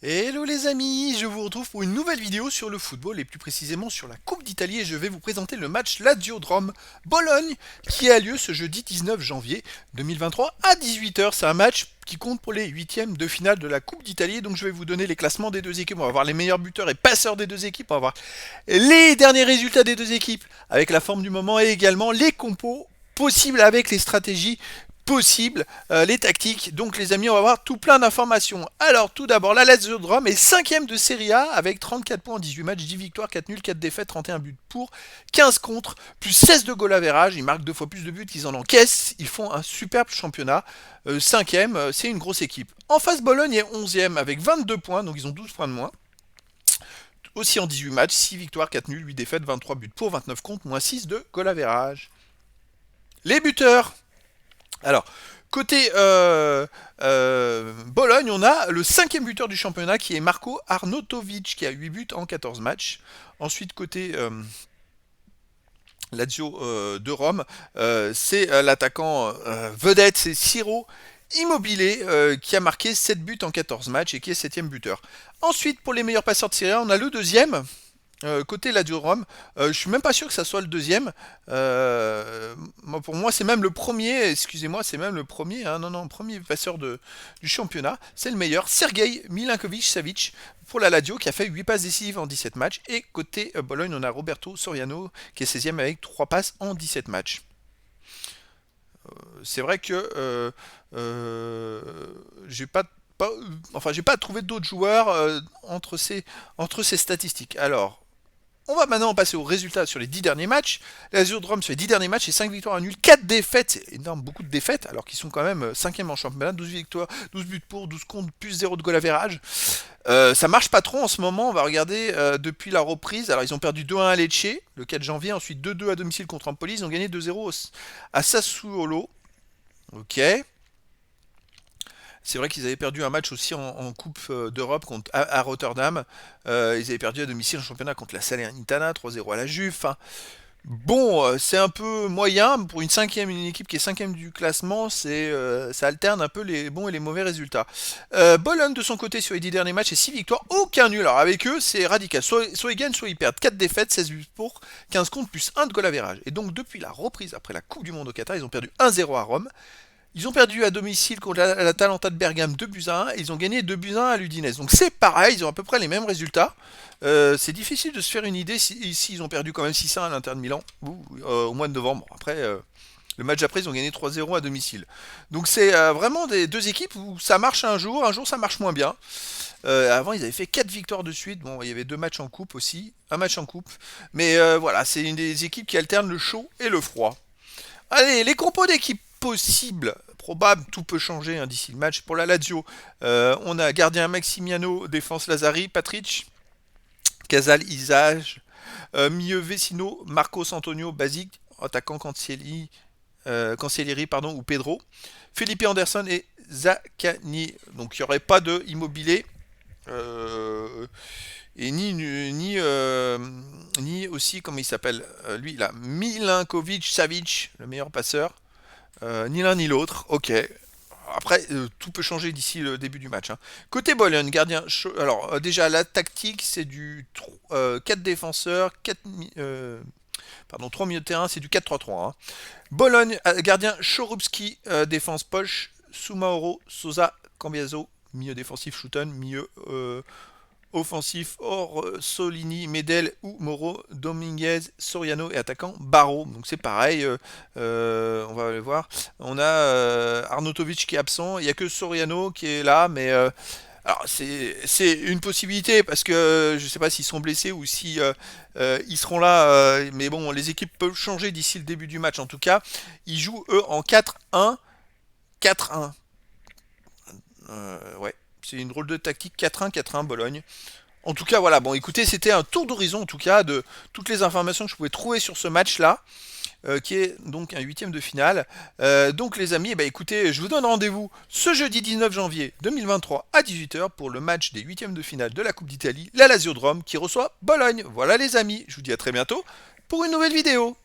Hello les amis, je vous retrouve pour une nouvelle vidéo sur le football et plus précisément sur la Coupe d'Italie et je vais vous présenter le match Lazio-Rome-Bologne qui a lieu ce jeudi 19 janvier 2023 à 18h. C'est un match qui compte pour les huitièmes de finale de la Coupe d'Italie, donc je vais vous donner les classements des deux équipes. On va voir les meilleurs buteurs et passeurs des deux équipes, on va voir les derniers résultats des deux équipes avec la forme du moment et également les compos possibles avec les stratégies possible, les tactiques. Donc les amis, on va voir tout plein d'informations. Alors tout d'abord, la Lazio de Rome est 5ème de Serie A avec 34 points en 18 matchs, 10 victoires, 4 nuls, 4 défaites, 31 buts pour, 15 contre, plus 16 de goal average. Ils marquent deux fois plus de buts qu'ils en encaissent. Ils font un superbe championnat. 5ème, c'est une grosse équipe. En face, Bologne est 11ème avec 22 points, donc ils ont 12 points de moins. Aussi en 18 matchs, 6 victoires, 4 nuls, 8 défaites, 23 buts pour, 29 contre, moins 6 de goal average. Les buteurs. Alors, côté Bologne, on a le 5ème buteur du championnat qui est Marco Arnautovic qui a 8 buts en 14 matchs. Ensuite, côté Lazio de Rome, c'est l'attaquant vedette, c'est Ciro Immobilier qui a marqué 7 buts en 14 matchs et qui est 7ème buteur. Ensuite, pour les meilleurs passeurs de Serie A, on a le deuxième. Côté Lazio Rome, je suis même pas sûr que ça soit le deuxième. Pour moi, c'est même le premier. Excusez-moi, c'est même le premier. Hein, non, premier passeur du championnat. C'est le meilleur. Sergei Milinkovic-Savic pour la Lazio qui a fait 8 passes décisives en 17 matchs. Et côté Bologne, on a Roberto Soriano qui est 16ème avec 3 passes en 17 matchs. C'est vrai que j'ai j'ai pas trouvé d'autres joueurs entre ces statistiques. Alors, on va maintenant passer aux résultats sur les 10 derniers matchs. La Lazio de Rome sur les 10 derniers matchs, c'est 5 victoires, 1 nul, 4 défaites. C'est énorme, beaucoup de défaites, alors qu'ils sont quand même 5ème en championnat. 12 victoires, 12 buts pour, 12 contre, plus 0 de goal average. Ça marche pas trop en ce moment. On va regarder depuis la reprise. Alors, ils ont perdu 2-1 à Lecce le 4 janvier. Ensuite, 2-2 à domicile contre Empoli. Ils ont gagné 2-0 à Sassuolo. Ok. C'est vrai qu'ils avaient perdu un match aussi en Coupe d'Europe à Rotterdam. Ils avaient perdu à domicile en championnat contre la Salernitana, 3-0 à la Juve. Enfin, bon, c'est un peu moyen pour une équipe qui est 5ème du classement. Ça alterne un peu les bons et les mauvais résultats. Bologne de son côté sur les 10 derniers matchs, c'est 6 victoires, aucun nul. Alors avec eux, c'est radical. Soit ils gagnent, soit ils perdent. 4 défaites, 16 buts pour, 15 contre, plus 1 de goal average. Et donc depuis la reprise après la Coupe du Monde au Qatar, ils ont perdu 1-0 à Rome. Ils ont perdu à domicile contre l'Atalanta de Bergame 2 buts à 1 et ils ont gagné 2 buts à 1 à l'Udinese. Donc c'est pareil, ils ont à peu près les mêmes résultats. C'est difficile de se faire une idée si ils ont perdu quand même 6-1 à l'Inter de Milan au mois de novembre. Après, le match après, ils ont gagné 3-0 à domicile. Donc c'est vraiment des deux équipes où ça marche un jour ça marche moins bien. Avant, ils avaient fait 4 victoires de suite. Bon, il y avait 2 matchs en coupe aussi, un match en coupe. Mais voilà, c'est une des équipes qui alterne le chaud et le froid. Allez, les compos d'équipe possibles, probables, tout peut changer hein, d'ici le match. Pour la Lazio, on a gardien Maximiano, défense Lazari, Patrick, Casal Isage, milieu Vecino, Marcos Antonio, Basic, attaquant Cancellieri pardon, ou Pedro, Felipe Anderson et Zaccani. Donc il n'y aurait pas de immobilier. Et ni aussi, comment il s'appelle lui là, Milinkovic Savic, le meilleur passeur. Ni l'un ni l'autre, ok. Après, tout peut changer d'ici le début du match. Hein. Côté Bologne, gardien. Alors, déjà, la tactique, c'est du 4 défenseurs, 3 milieux de terrain, c'est du 4-3-3. Hein. Bologne, gardien Chorubski, défense poche, Sumaoro, Sosa, Cambiaso, milieu défensif, Shouton, milieu offensif, Solini, Medel ou Moro, Dominguez, Soriano et attaquant Barro. Donc c'est pareil, on va aller voir. On a Arnautovic qui est absent, il n'y a que Soriano qui est là, mais alors c'est une possibilité parce que je ne sais pas s'ils sont blessés ou si ils seront là, mais bon, les équipes peuvent changer d'ici le début du match. En tout cas, ils jouent eux en 4-1, 4-1. Ouais. C'est une drôle de tactique 4-1, 4-1 Bologne. En tout cas, voilà. Bon, écoutez, c'était un tour d'horizon, en tout cas, de toutes les informations que je pouvais trouver sur ce match-là, qui est donc un huitième de finale. Donc, les amis, eh ben, écoutez, je vous donne rendez-vous ce jeudi 19 janvier 2023 à 18h pour le match des huitièmes de finale de la Coupe d'Italie, la Lazio de Rome, qui reçoit Bologne. Voilà, les amis. Je vous dis à très bientôt pour une nouvelle vidéo.